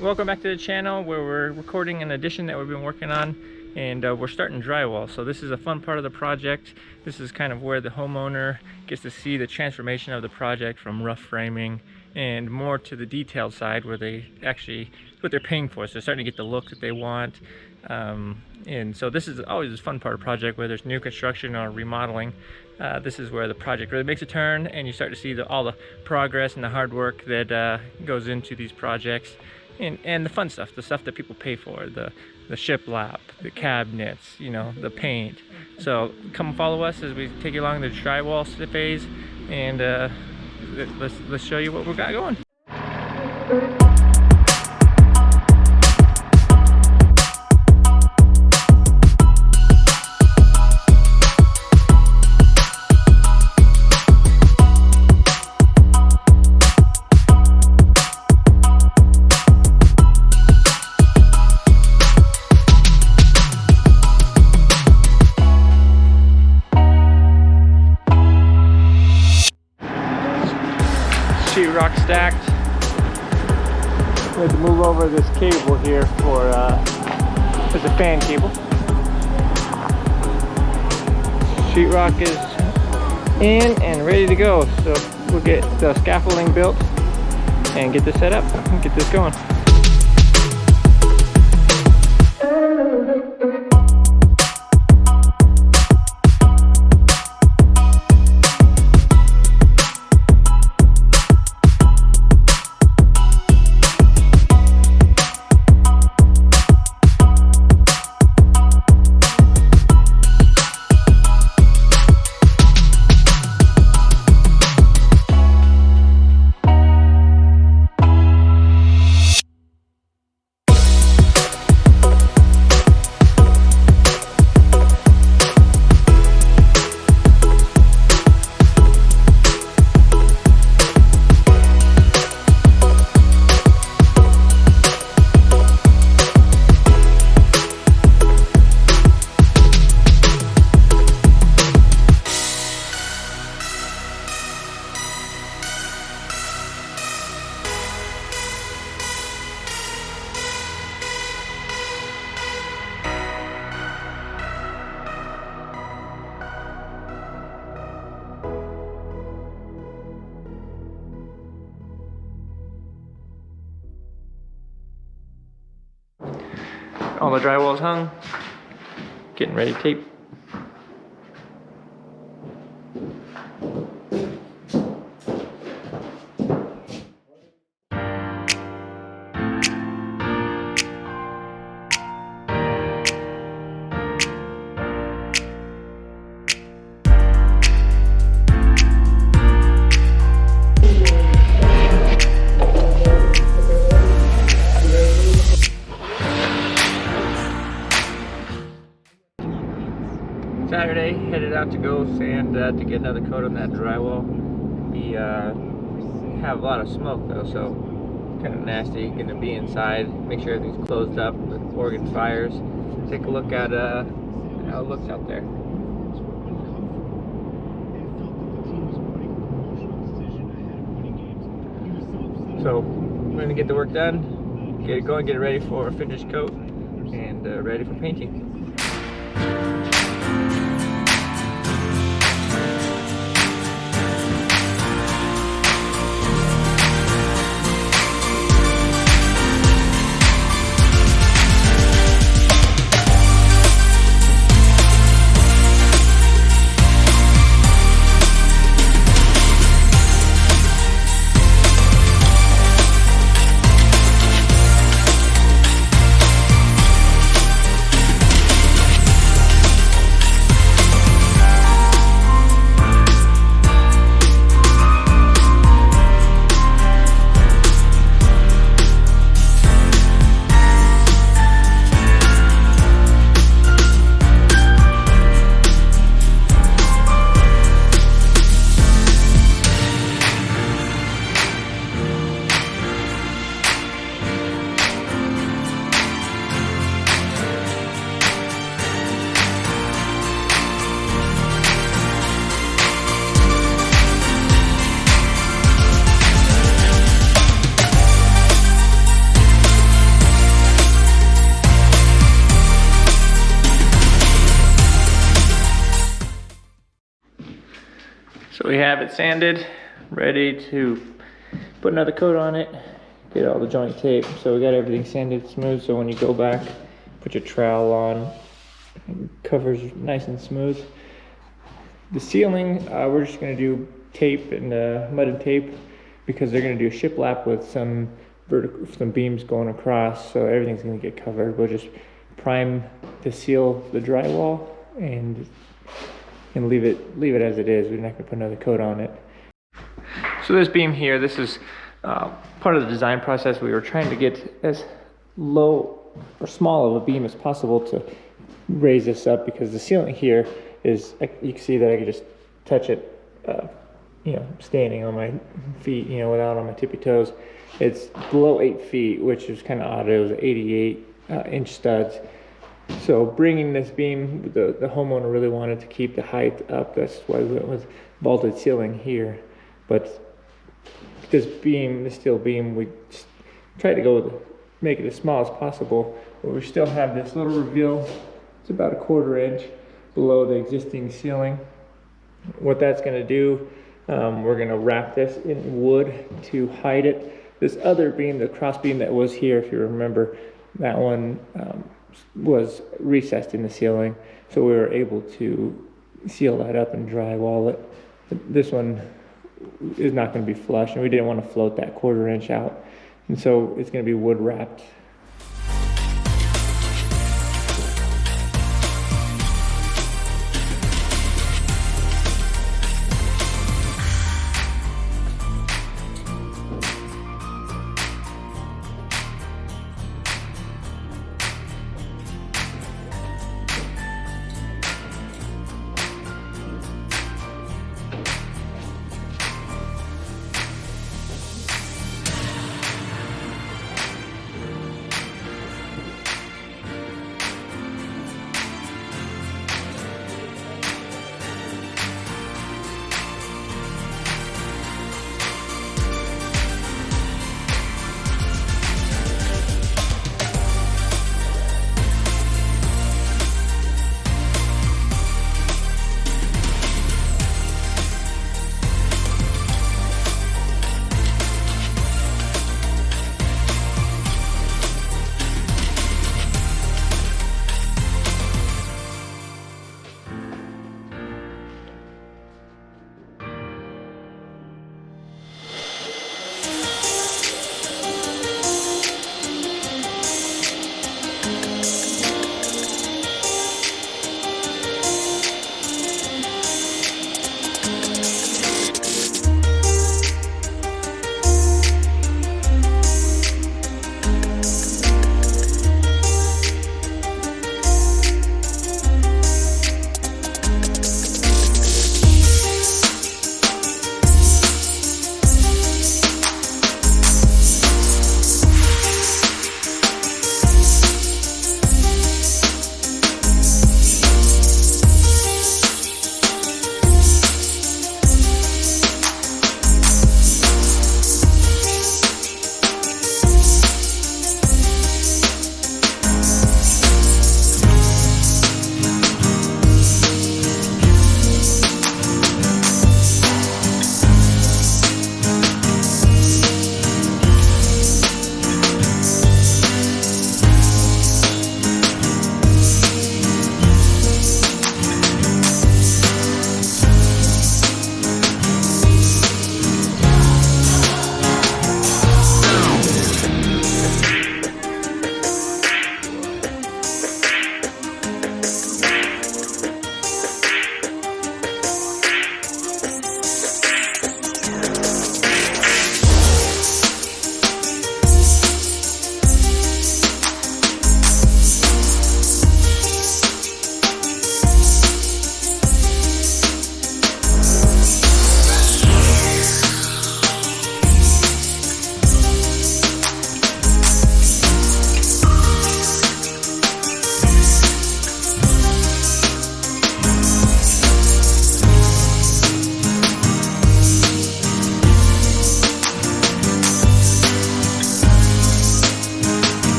Welcome back to the channel where we're recording an addition that we've been working on, and we're starting drywall. So this is a fun part of the project. This is kind of where the homeowner gets to see the transformation of the project from rough framing and more to the detailed side where they actually what they're paying for. So they're starting to get the look that they want. And so this is always a fun part of the project, whether it's new construction or remodeling. This is where the project really makes a turn and you start to see all the progress and the hard work that goes into these projects. And the fun stuff, the stuff that people pay for, the shiplap, the cabinets, you know, the paint. So come follow us as we take you along the drywall phase, and let's show you what we've got going. Sheetrock stacked. We had to move over this cable here for it's a fan cable. Sheetrock is in and ready to go. So we'll get the scaffolding built and get this set up and get this going. All the drywall's hung, getting ready to tape. Saturday, headed out to go sand to get another coat on that drywall. We have a lot of smoke though, so kind of nasty. Gonna be inside, make sure everything's closed up with organ fires. Take a look at how it looks out there. So we're gonna get the work done, get it going, get it ready for a finished coat, and ready for painting. So we have it sanded, ready to put another coat on it, get all the joint tape. So we got everything sanded smooth, so when you go back, put your trowel on, it covers nice and smooth. The ceiling, we're just gonna do tape and mud and tape, because they're gonna do a shiplap with some beams going across, so everything's gonna get covered. We'll just prime to seal the drywall and leave it as it is. We're not gonna put another coat on it. So this beam here, this is part of the design process. We were trying to get as low or small of a beam as possible to raise this up, because the ceiling here is, you can see that I can just touch it, you know, standing on my feet, you know, without on my tippy toes. It's below 8 feet, which is kind of odd. It was 88 inch studs. So bringing this beam, the homeowner really wanted to keep the height up. That's why we went with vaulted ceiling here. But this beam, this steel beam, we tried to go with make it as small as possible, but we still have this little reveal. It's about 1/4 inch below the existing ceiling. What that's going to do, we're going to wrap this in wood to hide it. This other beam, the cross beam that was here, if you remember, that one was recessed in the ceiling, so we were able to seal that up and drywall it. This one is not going to be flush, and we didn't want to float that 1/4 inch out, and so it's going to be wood wrapped.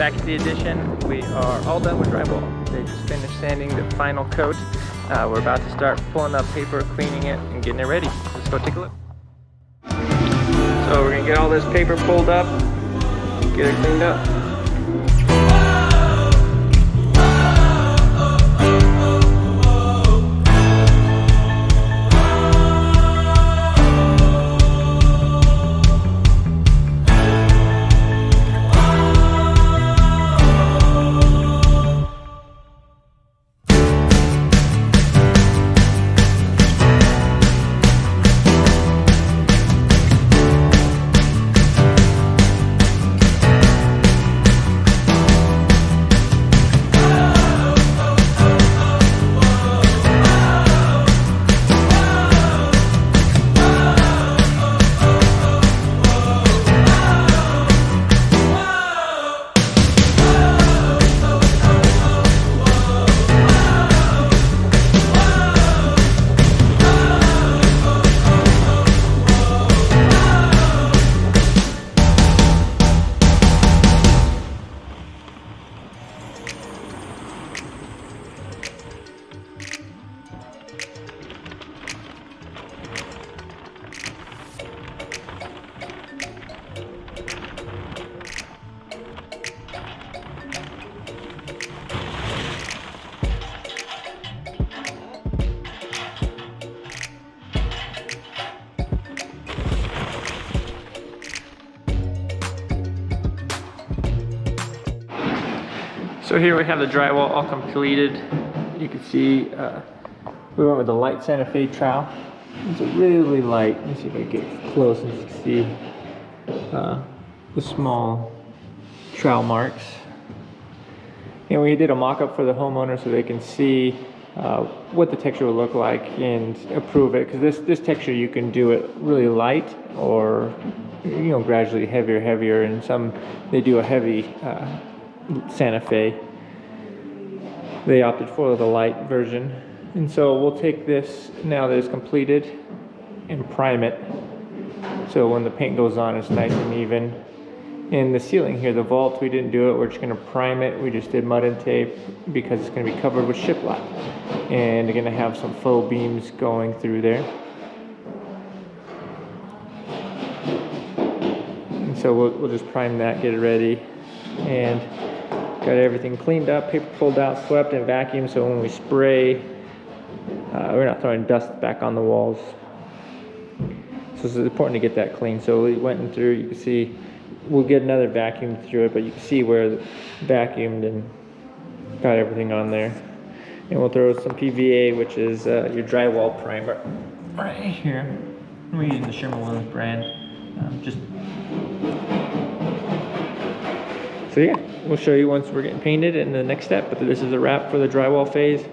Back at the addition, we are all done with drywall. They just finished sanding the final coat. We're about to start pulling up paper, cleaning it, and getting it ready. Let's go take a look. So we're gonna get all this paper pulled up, get it cleaned up. So here we have the drywall all completed. You can see we went with the light Santa Fe trowel. It's a really light. Let me see if I get close and you can see the small trowel marks. And we did a mock-up for the homeowner so they can see what the texture will look like and approve it. Because this texture you can do it really light or gradually heavier. And some they do a heavy Santa Fe. They opted for the light version, and so we'll take this now that it's completed and prime it so when the paint goes on it's nice and even. In the ceiling here, the vault, we didn't do it. We're just going to prime it. We just did mud and tape because it's going to be covered with shiplap, and they're going to have some faux beams going through there. And so we'll just prime that, get it ready, and got everything cleaned up, paper pulled out, swept, and vacuumed, so when we spray, we're not throwing dust back on the walls. So it's important to get that clean. So we went in through, you can see, we'll get another vacuum through it, but you can see where it vacuumed and got everything on there. And we'll throw some PVA, which is your drywall primer, right here. We're using the Sherman Williams brand. So yeah, we'll show you once we're getting painted and the next step, but this is a wrap for the drywall phase.